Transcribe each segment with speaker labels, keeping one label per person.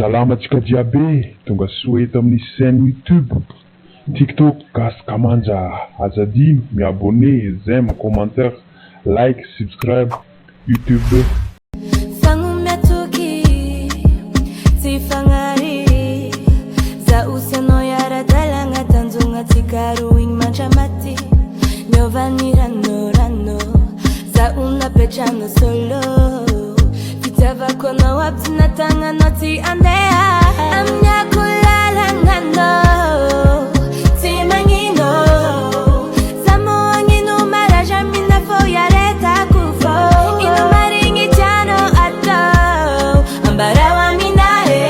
Speaker 1: Salamatsika jiaby tonga soa eto amin'ny chaîne YouTube, TikTok, Gasy Kamanja. Azadino miabonné, j'aime, commentaire, like, subscribe, YouTube.
Speaker 2: Solo Vitava kono waptina tanga noti andea Amnya kulala ngano Timangino Samo angino maraja mina fo yareta kufo Ino maringi chano ato Ambarawa minae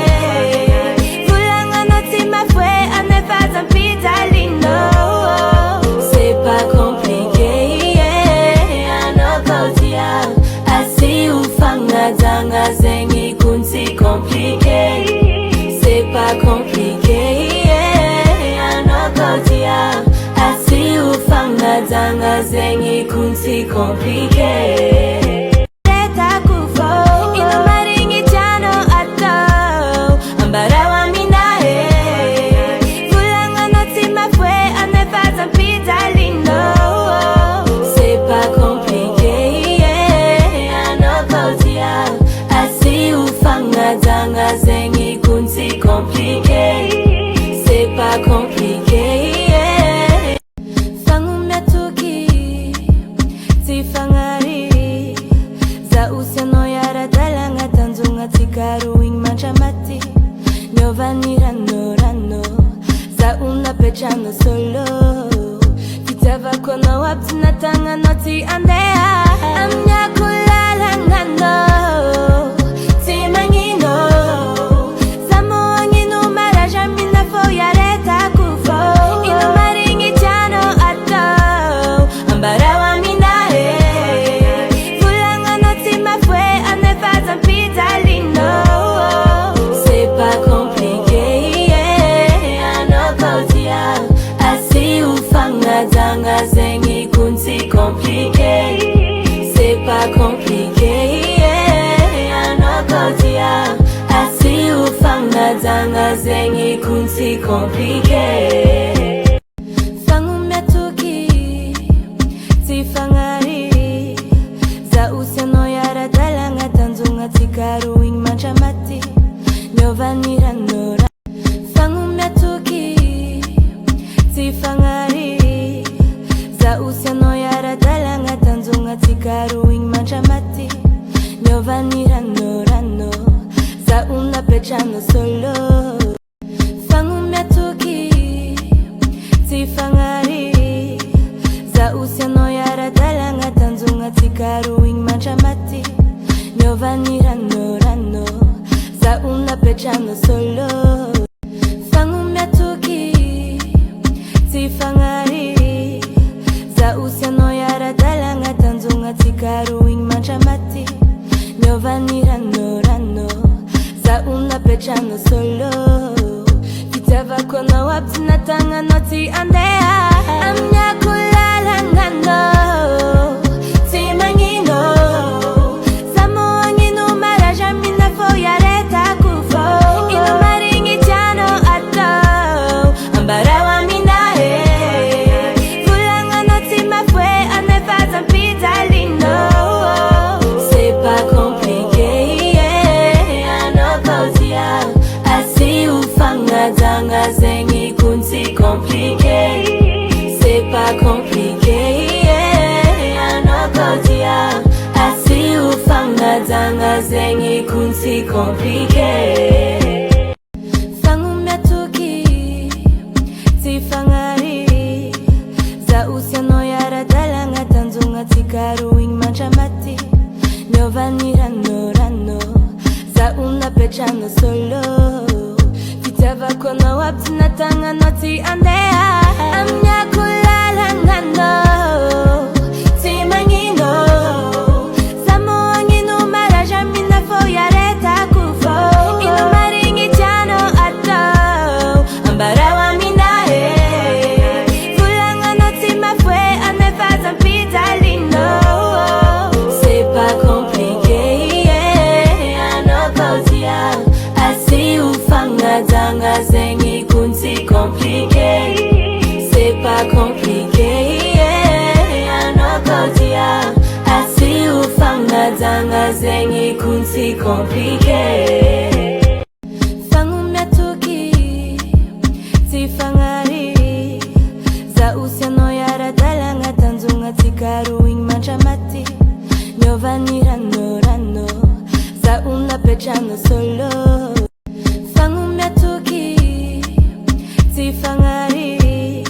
Speaker 2: Fulanga noti mafwe anefaza mpita lindo C'est pas compliqué Zanga zengi kunsi compliqué. C'est pas compliqué, anokotia. Asi ufanga zanga zengi kunsi compliqué. Reta kufo, ino maringi chano ato. Ambarawa minae. Fulanga noti mafwe anefaza mpita lindo. C'est pas compliqué, anokotia. Zanga zengi kunsi compliqué. C'est pas compliqué. Fangu metuki tifangari za useno yara dalanga tanzunga tikaru ing manchamati nyovanira norano za una pechano solo vitava kono waptina tanga noti andea amnya kulala ngano Zanga zengi kunsi compliqué. C'est pas compliqué, anokotia. Asi ufanga zanga zengi kunsi compliqué. Fangu metuki tifangari za useno yara dalanga tanzunga tikaru ing manchamati nyovanira nora. Fangu metuki tifangari useno yara dalanga tanzunga tikaru ing manchamati nyovanira norano za una pechano solo fangu metuki tifangari za useno yara dalanga tanzunga tikaru ing manchamati nyovanira norano za una pechano solo fangu metuki tifangari useno yara dalanga tanzunga tikaru ing manchamati nyovanira norano za una pechano solo vitava kono waptina tanga noti andea amnya kulala ngano timangino samo angino maraja mina fo yareta kufo ino maringi chano ato ambarawa minae C'est pas compliqué, anokotia. Asi ufanga zanga zengi kunsi compliqué. C'est pas compliqué, anokotia. Asi ufanga zanga zengi kunsi compliqué. Fangu metuki tifangari za useno yara dalanga tanzunga tikaru ing manchamati nyovanira norano za una pechano solo vitava kono waptina tanga noti andea amnya kulala ngano timangino samo angino maraja mina fo yareta kufo ino maringi chano ato ambarawa minae fulanga noti mafwe anefaza mpita lindo. C'est pas compliqué, anokotia. Asi zanga zengi kunsi compliqué. C'est pas compliqué, yeah. Anokotia asi ufanga zanga zengi kunsi compliqué. Fangumya tuki tifangari za usiano yara dalanga tanzunga tikaruing manchamati nyovani rano za una pechano solo. Fangumya tuki tifangari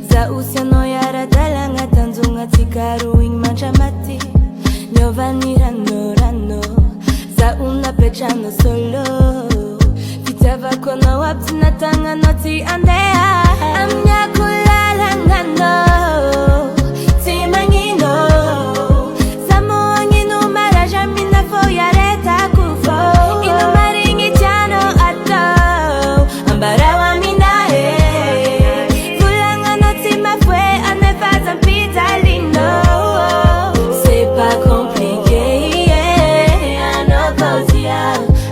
Speaker 2: za usiano yara dalanga tanzunga tikaruing manchamati nyovani rano za una pechano solo. Vitava kona wapti natanga noti andea amnya kulala ngano timangino samoangino maraja mina foyareta kufo ino maringi chano ato ambarawa minae fulanga noti mafwe anefaza mpita lindo. C'est pas compliqué, yeah. Anokotia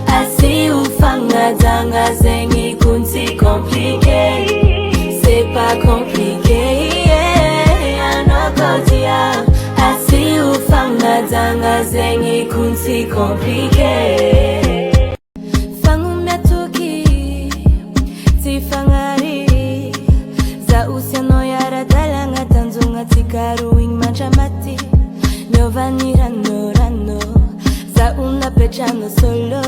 Speaker 2: asi ufanga zanga zengi kunsi compliqué. C'est pas compliqué, yeah. Anokotia asi ufanga zanga zengi kunsi compliqué. Fangumya tuki tifangari za usiano yara dalanga tanzunga tikaruing manchamati nyovani rano za una pechano solo.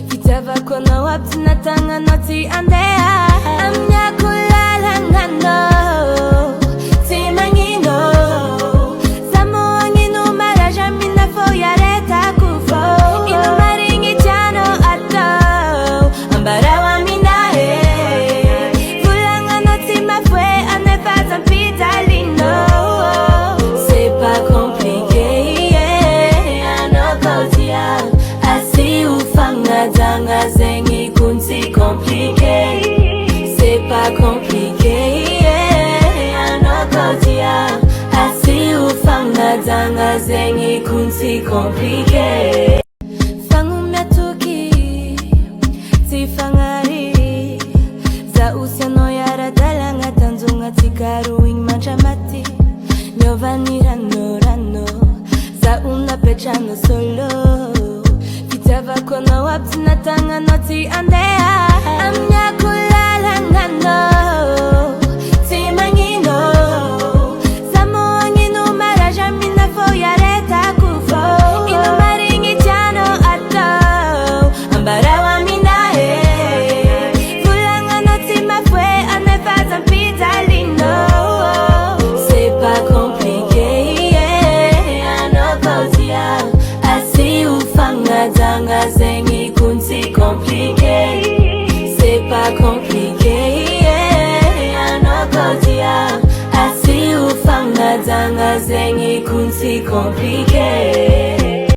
Speaker 2: Vitava kona wapti natanga noti andea amnya kulala ngano timangino samoangino maraja mina foyareta kufo ino maringi chano ato ambarawa minae fulanga noti mafwe anefaza mpita lindo. C'est pas compliqué, yeah. Anokotia asi ufanga zanga zengi kunsi compliqué. C'est pas compliqué, yeah. Anokotia asi ufanga zanga zengi kunsi compliqué. Fangumya tuki tifangari za usiano yara dalanga tanzunga tikaruing manchamati nyovani rano za una pechano solo. Vitava kona wapti natanga noti andea amnya kulala ngano timangino samoangino maraja mina foyareta kufo ino maringi chano ato ambarawa minae fulanga noti mafwe anefaza mpita lindo. C'est pas compliqué, yeah. Anokotia asi ufanga zanga zengi kunsi compliqué. C'est pas compliqué, yeah. Anokotia asi ufanga zanga zengi kunsi compliqué.